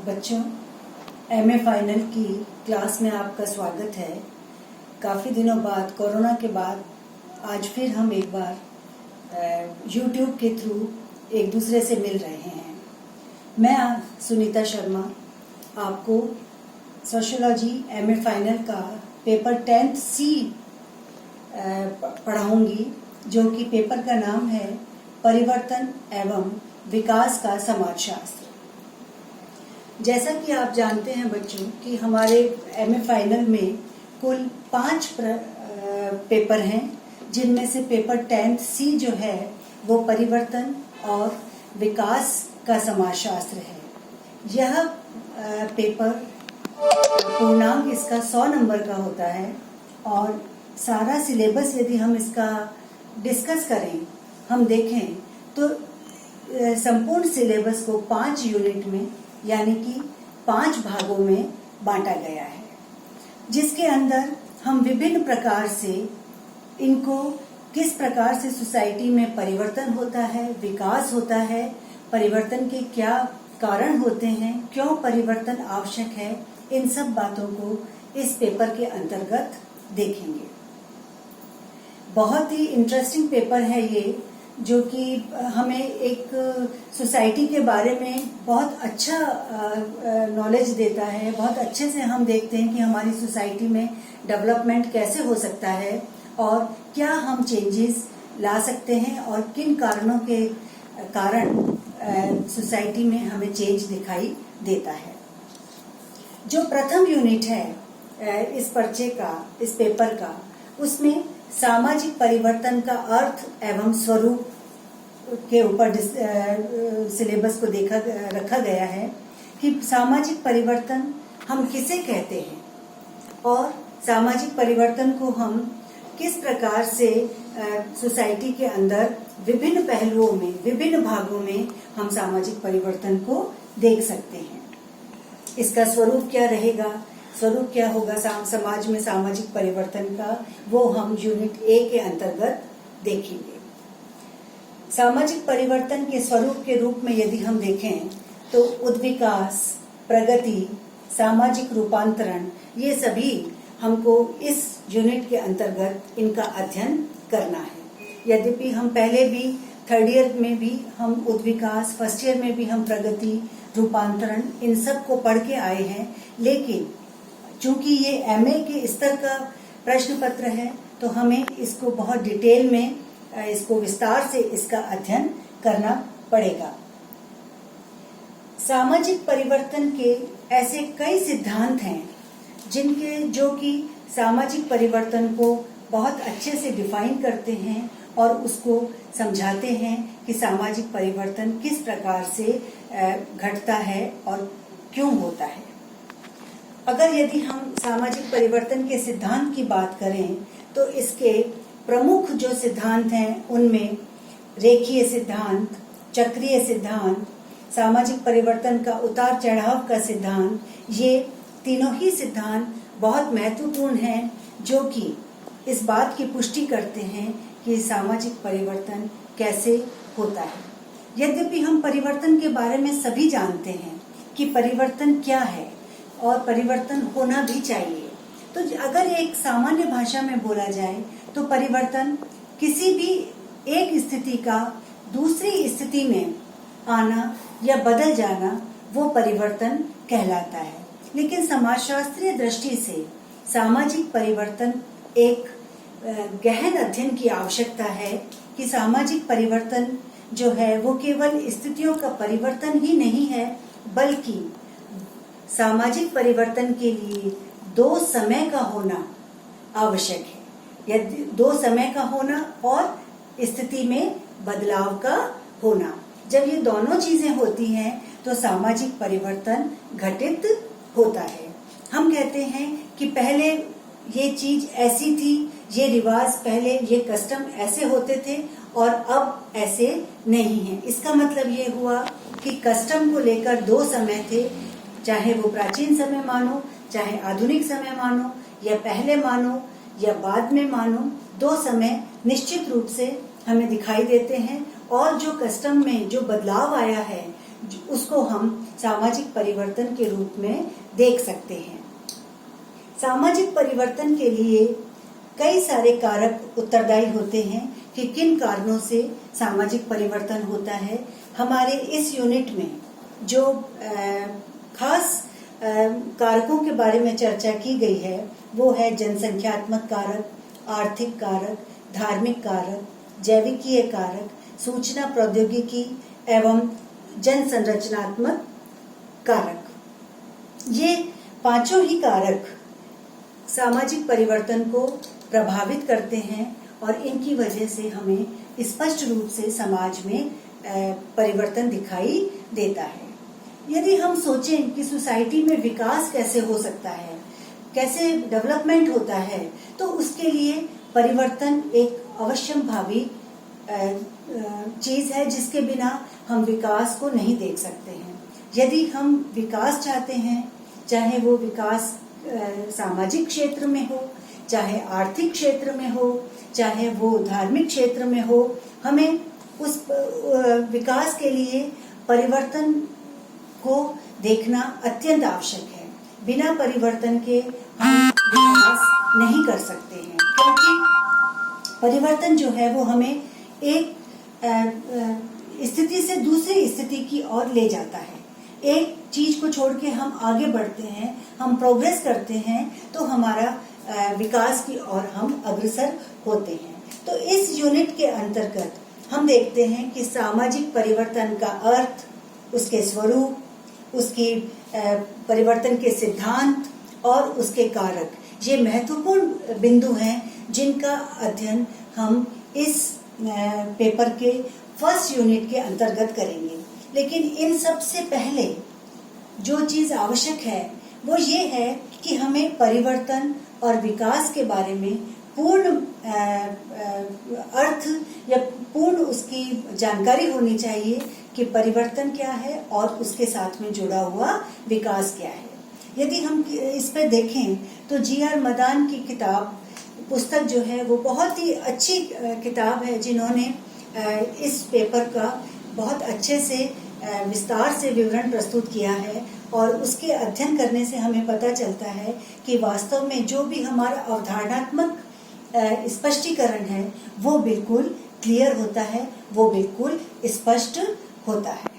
बच्चों, MA final की class में आपका स्वागत है। काफ़ी दिनों बाद, कोरोना के बाद आज फिर हम एक बार यूट्यूब के थ्रू एक दूसरे से मिल रहे हैं। मैं सुनीता शर्मा आपको सोशियोलॉजी एमए फाइनल का पेपर 10th C पढ़ाऊंगी, जो कि पेपर का नाम है परिवर्तन एवं विकास का समाजशास्त्र। जैसा कि आप जानते हैं बच्चों कि हमारे एमए फाइनल में कुल 5 पेपर हैं, जिनमें से पेपर 10th C जो है वो परिवर्तन और विकास का समाजशास्त्र है। यह पेपर पूर्णांक इसका 100 नंबर का होता है और सारा सिलेबस यदि हम इसका डिस्कस करें, हम देखें तो संपूर्ण सिलेबस को 5 यूनिट में यानी कि 5 भागों में बांटा गया है, जिसके अंदर हम विभिन्न प्रकार से इनको किस प्रकार से सोसाइटी में परिवर्तन होता है, विकास होता है, परिवर्तन के क्या कारण होते हैं, क्यों परिवर्तन आवश्यक है, इन सब बातों को इस पेपर के अंतर्गत देखेंगे। बहुत ही इंटरेस्टिंग पेपर है ये, जो कि हमें एक सोसाइटी के बारे में बहुत अच्छा नॉलेज देता है। बहुत अच्छे से हम देखते हैं कि हमारी सोसाइटी में डेवलपमेंट कैसे हो सकता है और क्या हम चेंजेस ला सकते हैं और किन कारणों के कारण सोसाइटी में हमें चेंज दिखाई देता है। जो प्रथम यूनिट है इस पर्चे का, इस पेपर का, उसमें सामाजिक परिवर्तन का अर्थ एवं स्वरूप के ऊपर सिलेबस को रखा गया है कि सामाजिक परिवर्तन हम किसे कहते हैं और सामाजिक परिवर्तन को हम किस प्रकार से सोसाइटी के अंदर विभिन्न पहलुओं में, विभिन्न भागों में हम सामाजिक परिवर्तन को देख सकते हैं। इसका स्वरूप क्या रहेगा, स्वरूप क्या होगा समाज में सामाजिक परिवर्तन का, वो हम यूनिट A के अंतर्गत देखेंगे। सामाजिक परिवर्तन के स्वरूप के रूप में यदि हम देखें तो उद्विकास, प्रगति, सामाजिक रूपांतरण, ये सभी हमको इस यूनिट के अंतर्गत इनका अध्ययन करना है। यद्यपि हम पहले भी 3rd ईयर में भी हम उद्विकास, 1st ईयर में भी हम प्रगति, रूपांतरण, इन सब को पढ़ के आए हैं, लेकिन चूंकि ये एमए के स्तर का प्रश्न पत्र है तो हमें इसको बहुत डिटेल में, इसको विस्तार से इसका अध्ययन करना पड़ेगा। सामाजिक परिवर्तन के ऐसे कई सिद्धांत हैं जो कि सामाजिक परिवर्तन को बहुत अच्छे से डिफाइन करते हैं और उसको समझाते हैं कि सामाजिक परिवर्तन किस प्रकार से घटता है और क्यों होता है। अगर यदि हम सामाजिक परिवर्तन के सिद्धांत की बात करें तो इसके प्रमुख जो सिद्धांत हैं उनमें रेखीय सिद्धांत, चक्रीय सिद्धांत, सामाजिक परिवर्तन का उतार चढ़ाव का सिद्धांत, ये तीनों ही सिद्धांत बहुत महत्वपूर्ण हैं, जो कि इस बात की पुष्टि करते हैं कि सामाजिक परिवर्तन कैसे होता है। यद्यपि हम परिवर्तन के बारे में सभी जानते हैं कि परिवर्तन क्या है और परिवर्तन होना भी चाहिए, तो अगर एक सामान्य भाषा में बोला जाए तो परिवर्तन किसी भी एक स्थिति का दूसरी स्थिति में आना या बदल जाना, वो परिवर्तन कहलाता है। लेकिन समाजशास्त्रीय दृष्टि से सामाजिक परिवर्तन एक गहन अध्ययन की आवश्यकता है कि सामाजिक परिवर्तन जो है वो केवल स्थितियों का परिवर्तन ही नहीं है, बल्कि सामाजिक परिवर्तन के लिए 2 समय का होना आवश्यक है। यदि 2 समय का होना और स्थिति में बदलाव का होना, जब ये दोनों चीजें होती हैं तो सामाजिक परिवर्तन घटित होता है। हम कहते हैं कि पहले ये चीज ऐसी थी, ये रिवाज पहले, ये कस्टम ऐसे होते थे और अब ऐसे नहीं है। इसका मतलब ये हुआ कि कस्टम को लेकर 2 समय थे, चाहे वो प्राचीन समय मानो, चाहे आधुनिक समय मानो, या पहले मानो या बाद में मानो, 2 समय निश्चित रूप से हमें दिखाई देते हैं और जो कस्टम में जो बदलाव आया है उसको हम सामाजिक परिवर्तन के रूप में देख सकते हैं। सामाजिक परिवर्तन के लिए कई सारे कारक उत्तरदायी होते हैं कि किन कारणों से सामाजिक परिवर्तन होता है। हमारे इस यूनिट में जो खास कारकों के बारे में चर्चा की गई है वो है जनसंख्यात्मक कारक, आर्थिक कारक, धार्मिक कारक, जैविकीय कारक, सूचना प्रौद्योगिकी एवं जन संरचनात्मक कारक। ये पांचों ही कारक सामाजिक परिवर्तन को प्रभावित करते हैं और इनकी वजह से हमें स्पष्ट रूप से समाज में परिवर्तन दिखाई देता है। यदि हम सोचें कि सोसाइटी में विकास कैसे हो सकता है, कैसे डेवलपमेंट होता है, तो उसके लिए परिवर्तन एक अवश्यंभावी चीज है जिसके बिना हम विकास को नहीं देख सकते हैं। यदि हम विकास चाहते हैं, चाहे वो विकास सामाजिक क्षेत्र में हो, चाहे आर्थिक क्षेत्र में हो, चाहे वो धार्मिक क्षेत्र में हो, हमें उस विकास के लिए परिवर्तन को देखना अत्यंत आवश्यक है। बिना परिवर्तन के हम विकास नहीं कर सकते हैं, क्योंकि परिवर्तन जो है वो हमें एक स्थिति से दूसरी स्थिति की ओर ले जाता है। एक चीज को छोड़ के हम आगे बढ़ते हैं, हम प्रोग्रेस करते हैं, तो हमारा विकास की ओर हम अग्रसर होते हैं। तो इस यूनिट के अंतर्गत हम देखते हैं कि सामाजिक परिवर्तन का अर्थ, उसके स्वरूप, उसकी परिवर्तन के सिद्धांत और उसके कारक, ये महत्वपूर्ण बिंदु हैं जिनका अध्ययन हम इस पेपर के फर्स्ट यूनिट के अंतर्गत करेंगे। लेकिन इन सब से पहले जो चीज आवश्यक है वो ये है कि हमें परिवर्तन और विकास के बारे में पूर्ण अर्थ या पूर्ण उसकी जानकारी होनी चाहिए कि परिवर्तन क्या है और उसके साथ में जुड़ा हुआ विकास क्या है। यदि हम इस पे देखें तो जी.आर. मदान की पुस्तक जो है वो बहुत ही अच्छी किताब है, जिन्होंने इस पेपर का बहुत अच्छे से विस्तार से विवरण प्रस्तुत किया है। और उसके अध्ययन करने से हमें पता चलता है कि वास्तव में जो भी हमारा अवधारणात्मक स्पष्टीकरण है वो बिल्कुल क्लियर होता है, वो बिल्कुल स्पष्ट होता है।